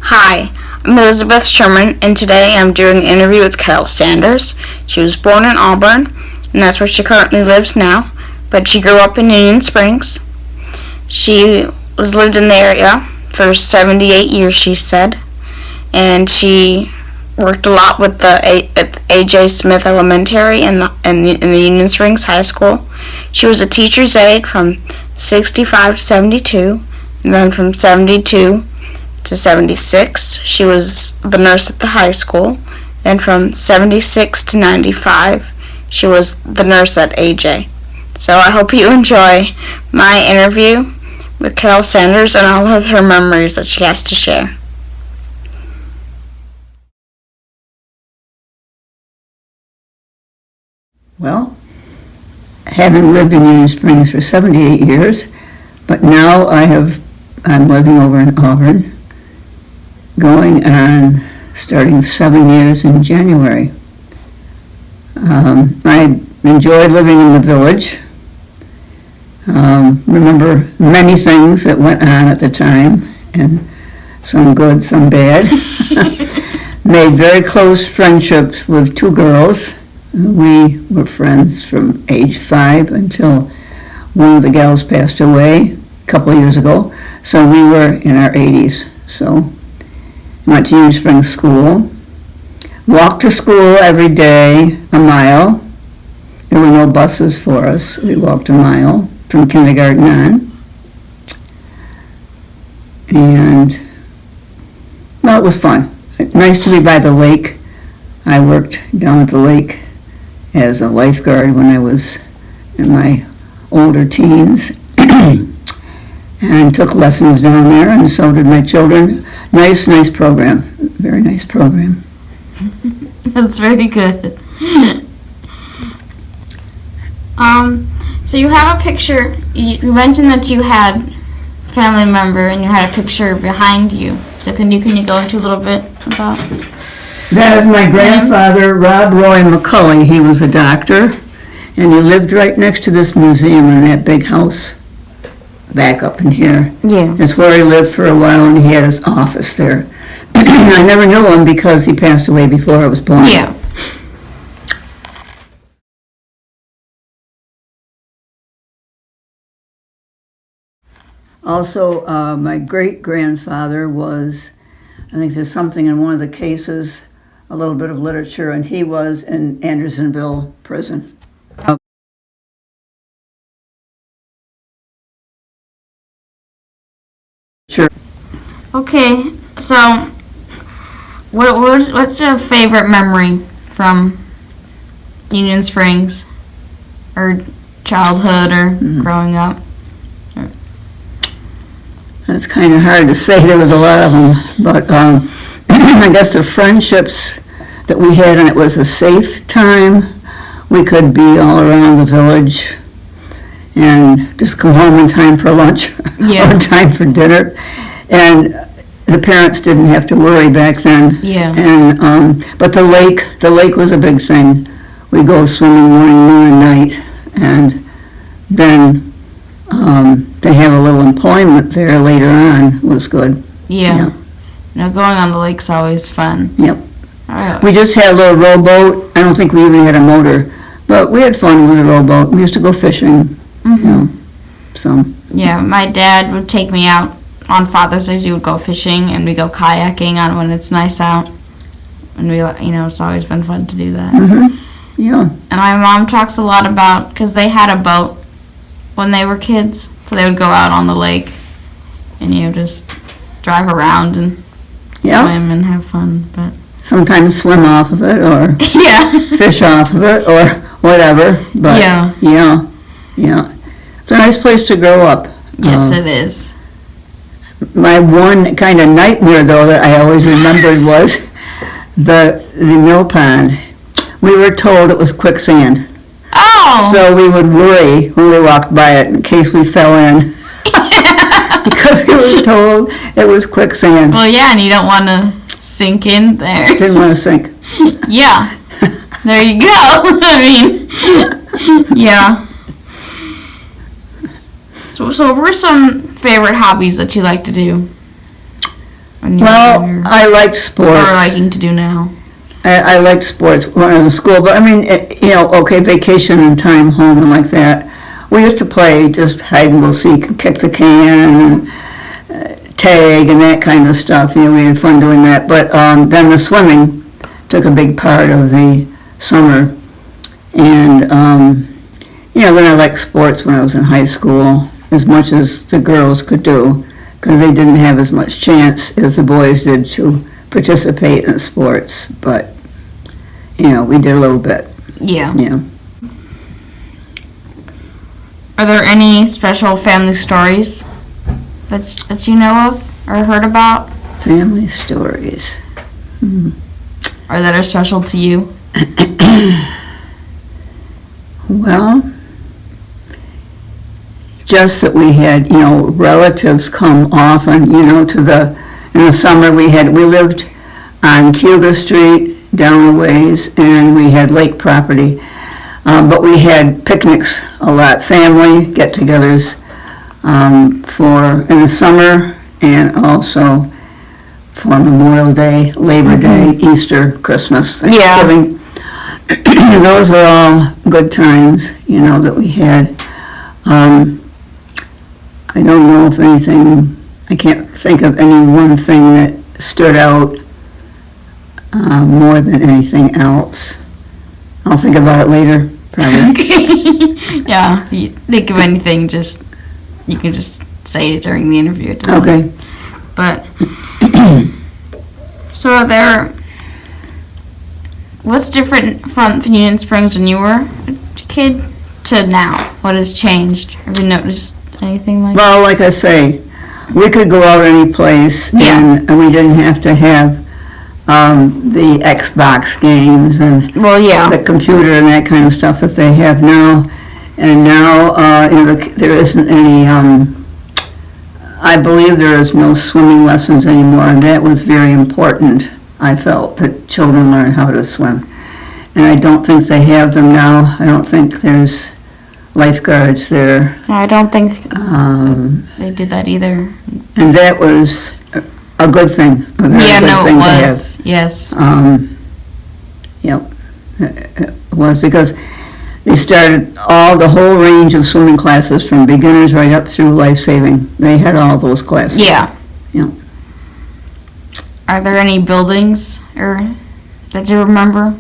Hi, I'm Elizabeth Sherman, and today I'm doing an interview with Carole Sanders. She was born in Auburn, and that's where she currently lives now, but she grew up in Union Springs. She lived in the area for 78 years, she said, and she worked a lot with the A.J. Smith Elementary in the Union Springs High School. She was a teacher's aide from 65 to 72, and then from 72 to 76, she was the nurse at the high school, and from 76 to 95, she was the nurse at AJ. So I hope you enjoy my interview with Carole Sanders and all of her memories that she has to share. Well, having lived in Union Springs for 78 years, but now I'm living over in Auburn, going on starting 7 years in January. I enjoyed living in the village. Remember many things that went on at the time, and some good, some bad. Made very close friendships with two girls. We were friends from age 5 until one of the gals passed away a couple of years ago. So we were in our 80s. So went to Union Springs School. Walked to school every day, a mile. There were no buses for us. We walked a mile from kindergarten on. And, well, it was fun. Nice to be by the lake. I worked down at the lake as a lifeguard when I was in my older teens and took lessons down there, and so did my children. Nice program. Very nice program. That's very good. So you have a picture. You mentioned that you had a family member and you had a picture behind you. So can you go into a little bit about? That is my grandfather, Rob Roy McCulley. He was a doctor, and he lived right next to this museum in that big house back up in here. Yeah. That's where he lived for a while, and he had his office there. I never knew him because he passed away before I was born. Yeah. Also, my great-grandfather was, I think there's something in one of the cases, a little bit of literature, and he was in Andersonville prison. Sure. Okay, so what's your favorite memory from Union Springs, or childhood, or growing up? That's kind of hard to say. There was a lot of them, but I guess the friendships that we had, and it was a safe time. We could be all around the village and just come home in time for lunch or time for dinner. And the parents didn't have to worry back then. Yeah. And but the lake was a big thing. We'd go swimming morning, noon, and night, and then they have a little employment there later on. Was good. Yeah. Going on the lake's always fun. Yep. We just had a little rowboat. I don't think we even had a motor, but we had fun with the rowboat. We used to go fishing. Yeah, my dad would take me out on Father's Day. We would go fishing, and we go kayaking on when it's nice out. And we, it's always been fun to do that. Yeah. And my mom talks a lot about, because they had a boat when they were kids, so they would go out on the lake and just drive around and swim and have fun. But sometimes swim off of it, or fish off of it, or whatever. But yeah. It's a nice place to grow up. Yes, it is. My one kind of nightmare, though, that I always remembered was the mill pond. We were told it was quicksand. Oh! So we would worry when we walked by it in case we fell in. Because we were told it was quicksand. Well, yeah, and you don't want to sink in there. Didn't want to sink. Yeah. There you go. I mean, yeah. So what were some favorite hobbies that you like to do? when you were Well, younger? I liked Or sports. liking to do now? I liked sports when I was in school, but I mean, okay, vacation time home and like that. We used to play just hide and go seek and kick the can and tag and that kind of stuff. We had fun doing that. But then the swimming took a big part of the summer. And, then I liked sports when I was in high school as much as the girls could do, because they didn't have as much chance as the boys did to participate in sports. But, we did a little bit. Yeah. Yeah. Are there any special family stories that you know of or heard about? Family stories. Or that are special to you? Well, just that we had, relatives come often, in the summer we lived on Cuba Street down the ways, and we had lake property. But we had picnics a lot, family get-togethers in the summer, and also for Memorial Day, Labor Day, Easter, Christmas, Thanksgiving. Those were all good times, that we had. I don't know if I can't think of any one thing that stood out more than anything else. I'll think about it later, probably. Okay. Yeah, if you think of anything, you can just say it during the interview. It doesn't- Okay. But, so what's different from Union Springs when you were a kid to now? What has changed? Have you noticed anything like that? Well, like I say, we could go out any place, and we didn't have to have the Xbox games and Well, yeah. the computer and that kind of stuff that they have now. And now, there isn't any, I believe there is no swimming lessons anymore, and that was very important, I felt, that children learn how to swim. And I don't think they have them now. I don't think there's lifeguards there. I don't think they did that either. And that was a good thing, a very Yeah, good no, thing it to have. was. Yes. Yep, it was, because they started the whole range of swimming classes from beginners right up through life-saving. They had all those classes. Yeah. Yeah. Are there any buildings that you remember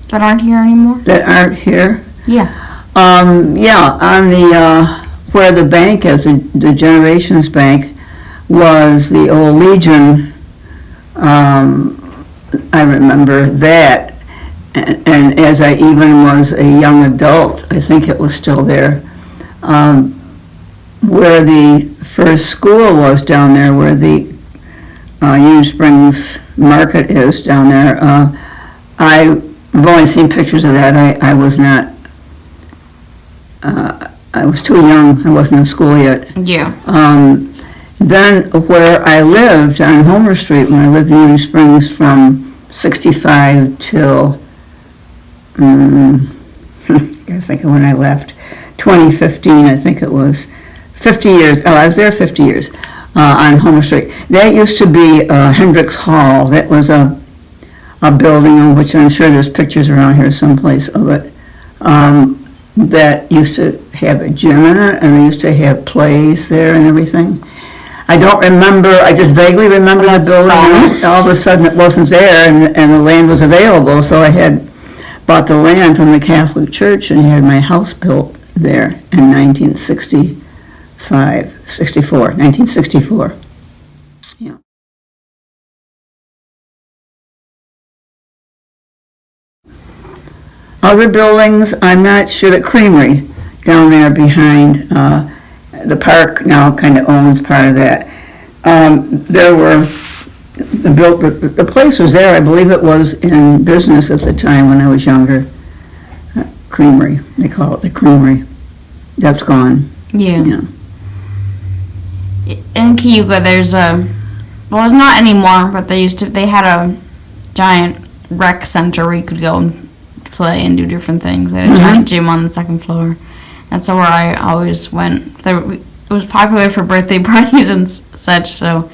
that aren't here anymore? That aren't here? Yeah. On the, where the bank is, the Generations Bank, was the old Legion. I remember that. And as I even was a young adult, I think it was still there. Where the first school was down there, where the Union Springs Market is down there, I've only seen pictures of that. I was not, I was too young. I wasn't in school yet. Yeah. Then where I lived on Homer Street, when I lived in Union Springs from 65 till, I think when I left, 2015, I think it was, 50 years, I was there 50 years, on Homer Street. That used to be Hendricks Hall. That was a building in which I'm sure there's pictures around here someplace of it. That used to have a gym in it, and they used to have plays there and everything. I don't remember, I just vaguely remember the building. fun. All of a sudden it wasn't there, and the land was available, so I had bought the land from the Catholic Church and had my house built there in 1964. Yeah. Other buildings, I'm not sure, the Creamery down there behind the park now kind of owns part of that. There were, the place was there, I believe it was in business at the time when I was younger. Creamery, they call it the Creamery. That's gone. Yeah. Yeah. In Cayuga, there's well, it's not anymore, but they had a giant rec center where you could go and play and do different things. They had a giant gym on the second floor. That's where I always went. It was popular for birthday parties and such, so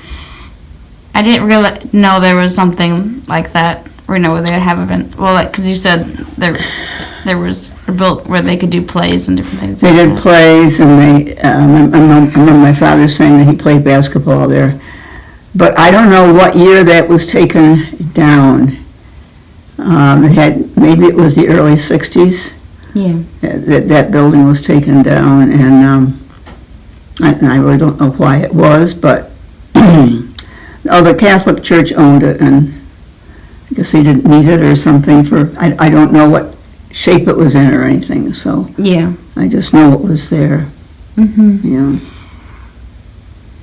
I didn't really know there was something like that. Or where they would have event. Well, like because you said there was built where they could do plays and different things. They like did that. plays, and I remember my father saying that he played basketball there. But I don't know what year that was taken down. Maybe it was the early 60s. Yeah. That building was taken down, and I really don't know why it was, but the Catholic Church owned it, and I guess they didn't need it or something I don't know what shape it was in or anything, so Yeah. I just know it was there. Yeah.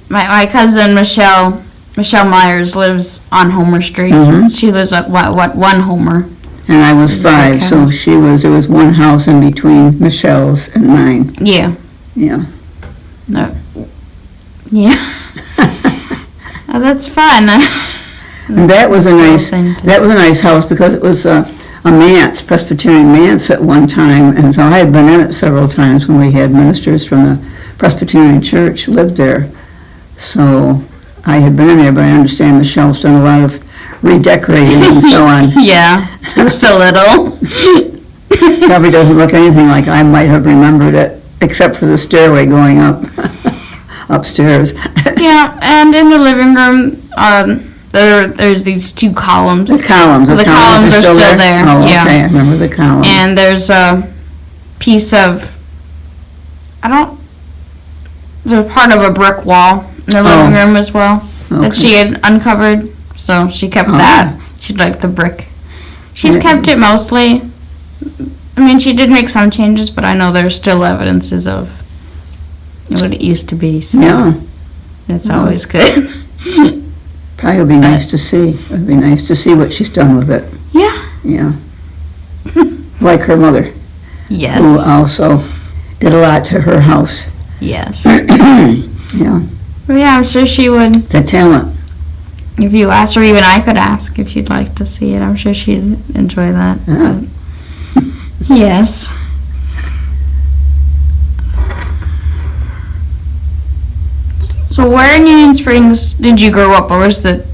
My cousin Michelle Myers lives on Homer Street. Mhm. She lives at one Homer. And I was 5, so there was one house in between Michelle's and mine. Yeah. Yeah. No. Yeah. Oh, that's fun. And that was a nice house because it was a manse, Presbyterian manse at one time, and so I had been in it several times when we had ministers from the Presbyterian Church lived there. So I had been in there, but I understand Michelle's done a lot of redecorating and so on. Yeah, just a little. Probably doesn't look anything like I might have remembered it, except for the stairway going up upstairs. Yeah, and in the living room, there's these 2 columns. The columns are still there. Oh, yeah. okay, I remember the columns. And there's a piece of, there's part of a brick wall in the living room as well that she had uncovered. So she kept that. She liked the brick. She's kept it mostly. I mean, she did make some changes, but I know there's still evidences of what it used to be. So Yeah. that's always good. Probably would be nice to see. It would be nice to see what she's done with it. Yeah. Yeah. Like her mother, Yes. who also did a lot to her house. Yes. Yeah. Well, yeah, I'm sure she would. The talent. If you asked her, even I could ask if she'd like to see it. I'm sure she'd enjoy that. Yeah. Yes. So where in Union Springs did you grow up, or was it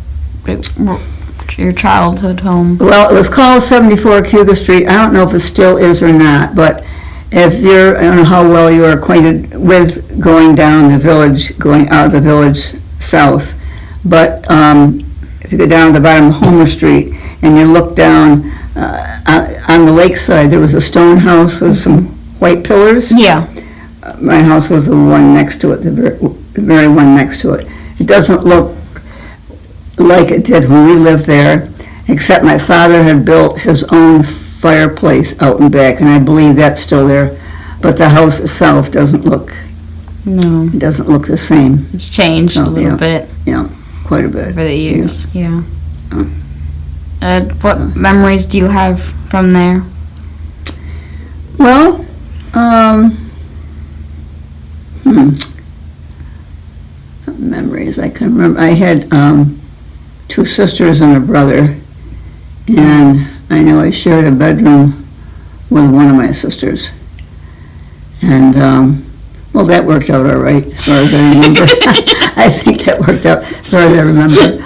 your childhood home? Well, it was called 74 Cuga Street. I don't know if it still is or not, but I don't know how well you are acquainted with going down the village, going out of the village south, but if you go down to the bottom of Homer Street and you look down on the lakeside, there was a stone house with some white pillars. Yeah. My house was the one next to it, the very one next to it. It doesn't look like it did when we lived there, except my father had built his own fireplace out and back, and I believe that's still there. But the house itself doesn't look the same. It's changed a little bit. Yeah, quite a bit. Over the years, yeah. Oh. What memories do you have from there? Well, memories, I can remember. I had 2 sisters and a brother, and I know I shared a bedroom with one of my sisters. And, well, that worked out all right, as far as I remember. I think that worked out as far as I remember.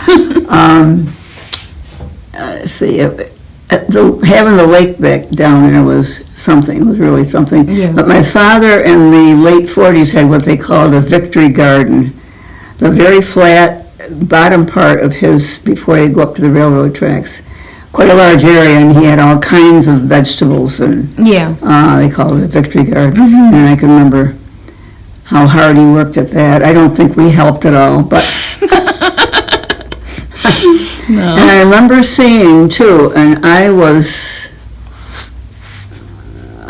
Let's see, having the lake back down there was something, was really something. Yeah. But my father in the late 40s had what they called a victory garden. The very flat bottom part of his, before you go up to the railroad tracks, quite a large area, and he had all kinds of vegetables, and Yeah. they called it a victory garden. And I can remember how hard he worked at that. I don't think we helped at all, but No. and I remember seeing too, and I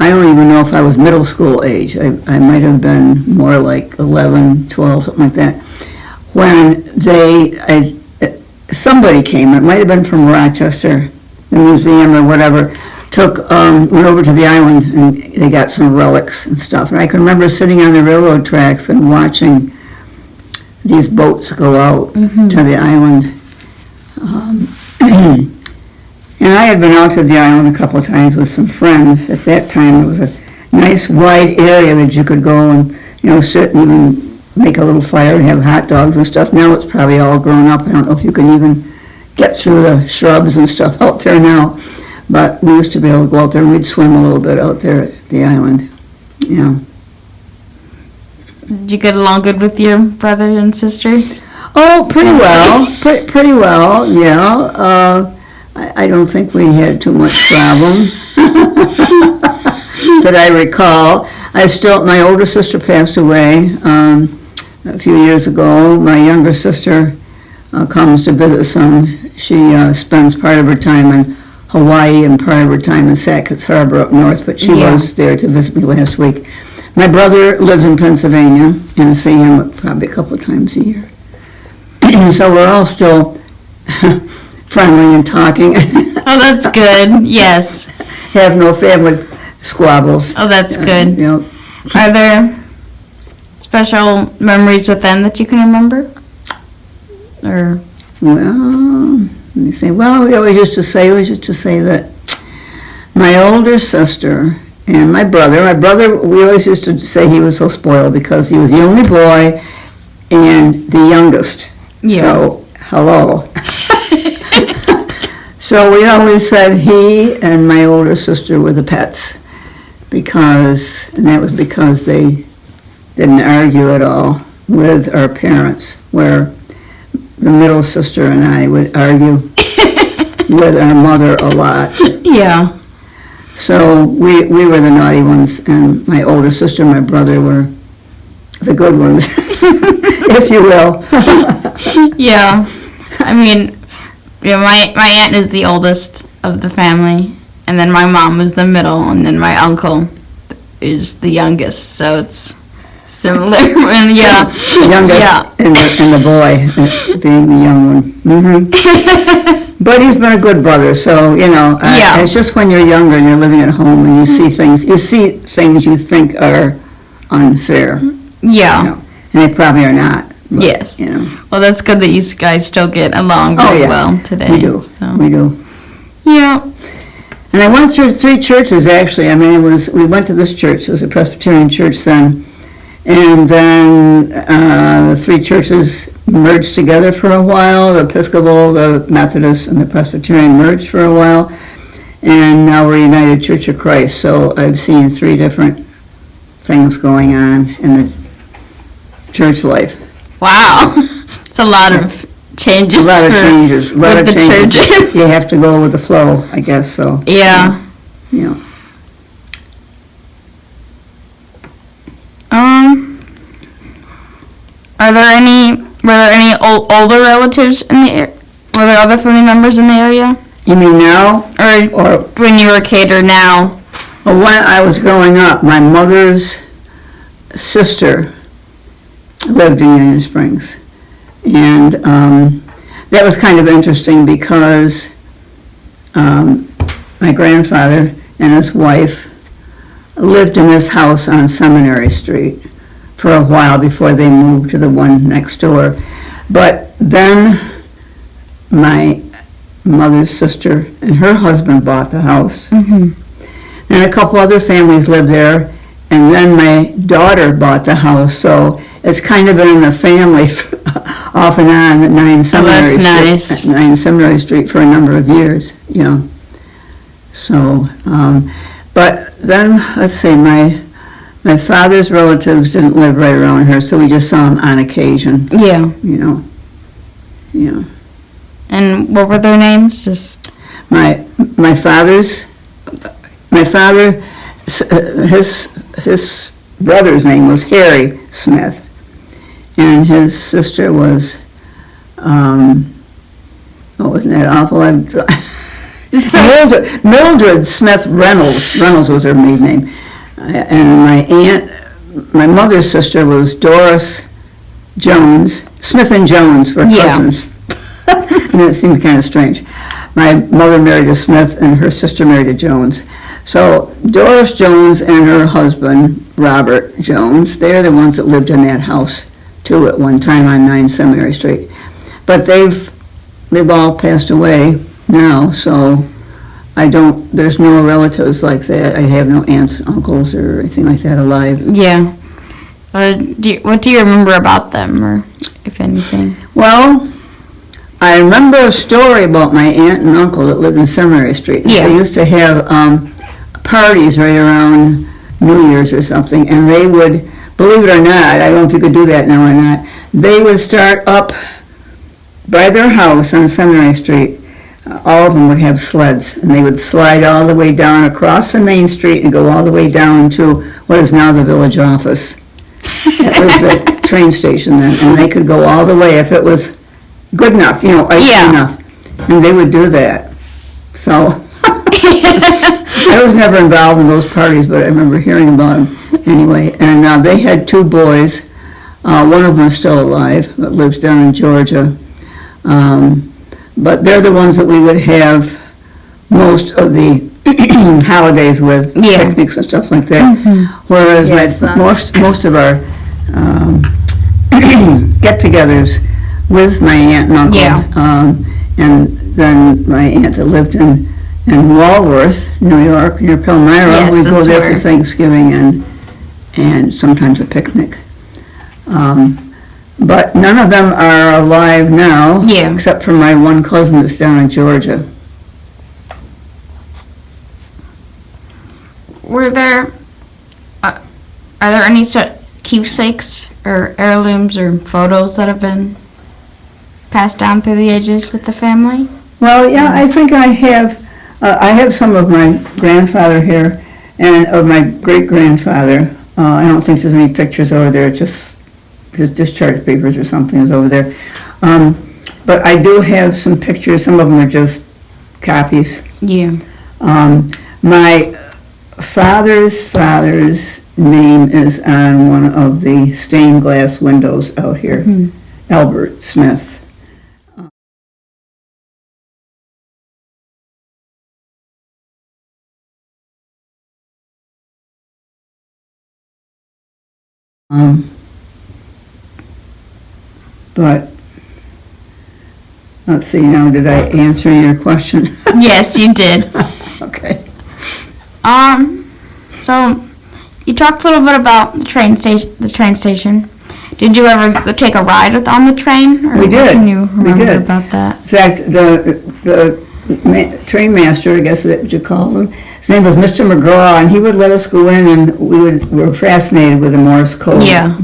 don't even know if I was middle school age. I might have been more like 11, 12, something like that, when somebody came, it might have been from Rochester, the museum or whatever, went over to the island, and they got some relics and stuff. And I can remember sitting on the railroad tracks and watching these boats go out to the island. And I had been out to the island a couple of times with some friends. At that time, it was a nice wide area that you could go and, sit and make a little fire and have hot dogs and stuff. Now it's probably all grown up. I don't know if you can even get through the shrubs and stuff out there now. But we used to be able to go out there and we'd swim a little bit out there at the island. Yeah. Did you get along good with your brother and sisters? Oh, pretty well. Pretty well, yeah. I don't think we had too much problem that I recall. My older sister passed away a few years ago. My younger sister comes to visit some. She spends part of her time in Hawaii and part of her time in Sackett's Harbor up north, but she was there to visit me last week. My brother lives in Pennsylvania, and I see him probably a couple of times a year. So we're all still friendly and talking. Oh, that's good. Yes. Have no family squabbles. Oh, that's good. You know. Are there special memories with them that you can remember? Or Well, let me see. Well, we always used to say that my older sister and my brother, we always used to say he was so spoiled because he was the only boy and the youngest. Yeah. So, hello. So we always said he and my older sister were the pets and that was because they didn't argue at all with our parents, where the middle sister and I would argue with our mother a lot. yeah. So we were the naughty ones, and my older sister and my brother were the good ones, if you will. Yeah. I mean, my aunt is the oldest of the family, and then my mom is the middle, and then my uncle is the youngest. So it's similar. And The youngest and the boy being the young one. Mm-hmm. But he's been a good brother, so, it's just when you're younger and you're living at home and you see things you think are unfair. Yeah. And they probably are not. But, yes. Well, that's good that you guys still get along very well today. We do. So. We do. Yeah. And I went through 3 churches, actually. I mean, we went to this church. It was a Presbyterian church then. And then the 3 churches merged together for a while. The Episcopal, the Methodist, and the Presbyterian merged for a while. And now we're United Church of Christ. So I've seen 3 different things going on in the church life. Wow. It's a lot of changes. A lot of changes. Churches. You have to go with the flow, I guess, so. Yeah. Yeah. Were there any older relatives in the area? Were there other family members in the area? You mean now? Or when you were a kid or now? Well, when I was growing up, my mother's sister lived in Union Springs. And that was kind of interesting because my grandfather and his wife lived in this house on Seminary Street for a while before they moved to the one next door. But then my mother's sister and her husband bought the house. Mm-hmm. And a couple other families lived there. And then my daughter bought the house. So it's kind of been in the family off and on at 9 Seminary Street. Nice. At 9 Seminary Street for a number of years, So, but then, let's see, my father's relatives didn't live right around here, so we just saw them on occasion. Yeah. Yeah. And what were their names? Just my father, his brother's name was Harry Smith, and his sister was, wasn't that awful? Mildred Smith Reynolds. Reynolds was her maiden name. And my mother's sister was Doris Jones. Smith and Jones were cousins. And it seemed kind of strange. My mother married a Smith and her sister married a Jones. So Doris Jones and her husband, Robert Jones, they're the ones that lived in that house too at one time on 9 Seminary Street. But they've all passed away now, so there's no relatives like that. I have no aunts, uncles, or anything like that alive. Yeah. What do you remember about them, or if anything? Well, I remember a story about my aunt and uncle that lived in Seminary Street. Yeah. They used to have parties right around New Year's or something, and they would, believe it or not, I don't know if you could do that now or not, they would start up by their house on Seminary Street. All of them would have sleds, and they would slide all the way down across the main street and go all the way down to what is now the village office. It was the train station then, and they could go all the way if it was good enough, icy enough. And they would do that. So, I was never involved in those parties, but I remember hearing about them anyway. And they had two boys. One of them is still alive, but lives down in Georgia. But they're the ones that we would have most of the holidays with, picnics and stuff like that. Whereas most of our get-togethers with my aunt and uncle, and then my aunt that lived in Walworth, New York, near Palmyra, we'd go there for Thanksgiving and sometimes a picnic. But none of them are alive now, except for my one cousin that's down in Georgia. Are there any keepsakes or heirlooms or photos that have been passed down through the ages with the family? Well, yeah, I think I have. I have some of my grandfather here and of my great-grandfather. I don't think there's any pictures over there, just his discharge papers or something is over there. But I do have some pictures. Some of them are just copies. Yeah. My father's name is on one of the stained glass windows out here, Albert Smith. But let's see now, did I answer your question? Yes, you did. Okay. So you talked a little bit about the train station. Did you ever go take a ride on the train? Or we did. Can you remember we did. about that? In fact, the train master, I guess that's what you call him, his name was Mr. McGraw, and he would let us go in, and we were fascinated with the Morse code. Yeah.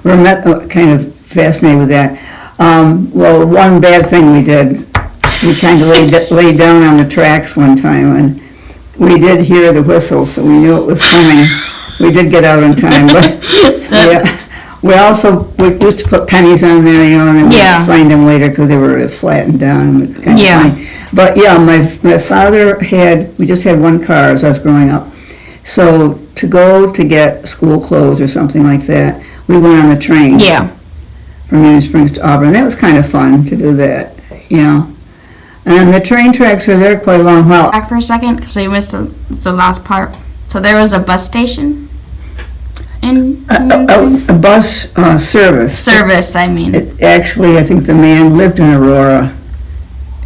We were kind of fascinated with that. Well, one bad thing we did, we kind of laid down on the tracks one time, and we did hear the whistle, so we knew it was coming. We did get out in time, but yeah. We used to put pennies on there, and then we'd find them later because they were flattened down and kind of funny. But yeah, my father we just had one car as I was growing up. So to go to get school clothes or something like that, we went on the train. Yeah. From Union Springs to Auburn. That was kind of fun to do that, And the train tracks were there quite a long while. Back for a second, because you missed the last part. So there was a bus station in Union Springs? A bus service. Service, I mean. Actually, I think the man lived in Aurora,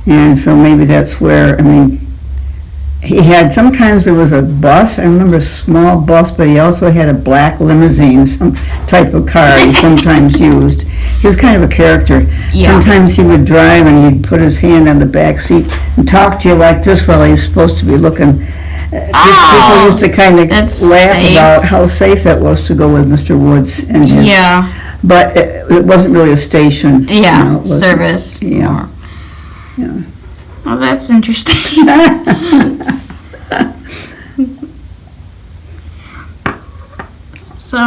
and so maybe that's where, sometimes there was a bus, I remember a small bus, but he also had a black limousine, some type of car he sometimes used. He was kind of a character. Yeah. Sometimes he would drive and he'd put his hand on the back seat and talk to you like this while he's supposed to be looking. People used to kind of laugh about how safe that was to go with Mr. Woods and his. Yeah. But it wasn't really a station. Yeah, service. Yeah. Yeah. Well, that's interesting. So,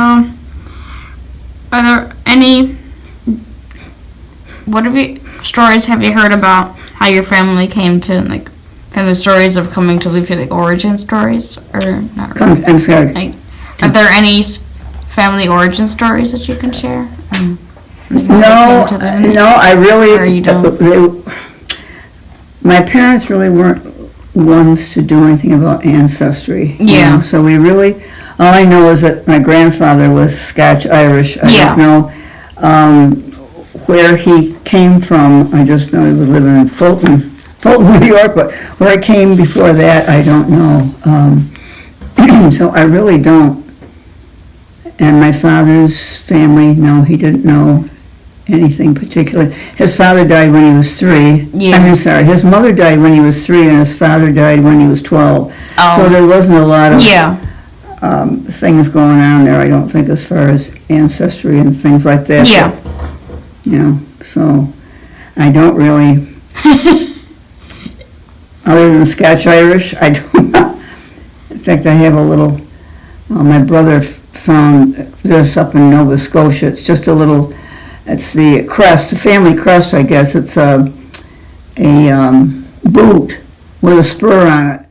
are there any stories have you heard about how your family came to, family stories of coming to live here, origin stories, or not really? I'm sorry. Are there any family origin stories that you can share? No, I really. Or you don't? My parents really weren't ones to do anything about ancestry. Yeah. So we really, all I know is that my grandfather was Scotch-Irish. I don't know where he came from. I just know he was living in Fulton, New York, but where it came before that, I don't know. So I really don't And my father's family, no, he didn't know anything particular. His father died when he was 3. Yeah. I'm sorry, his mother died when he was 3 and his father died when he was 12. So there wasn't a lot of Yeah. things going on there, I don't think, as far as ancestry and things like that. Yeah. But, you know, so I don't really, other than Scotch Irish, I don't know. In fact, I have a little, my brother found this up in Nova Scotia. It's just a little, it's the crest, the family crest, I guess. It's a boot with a spur on it.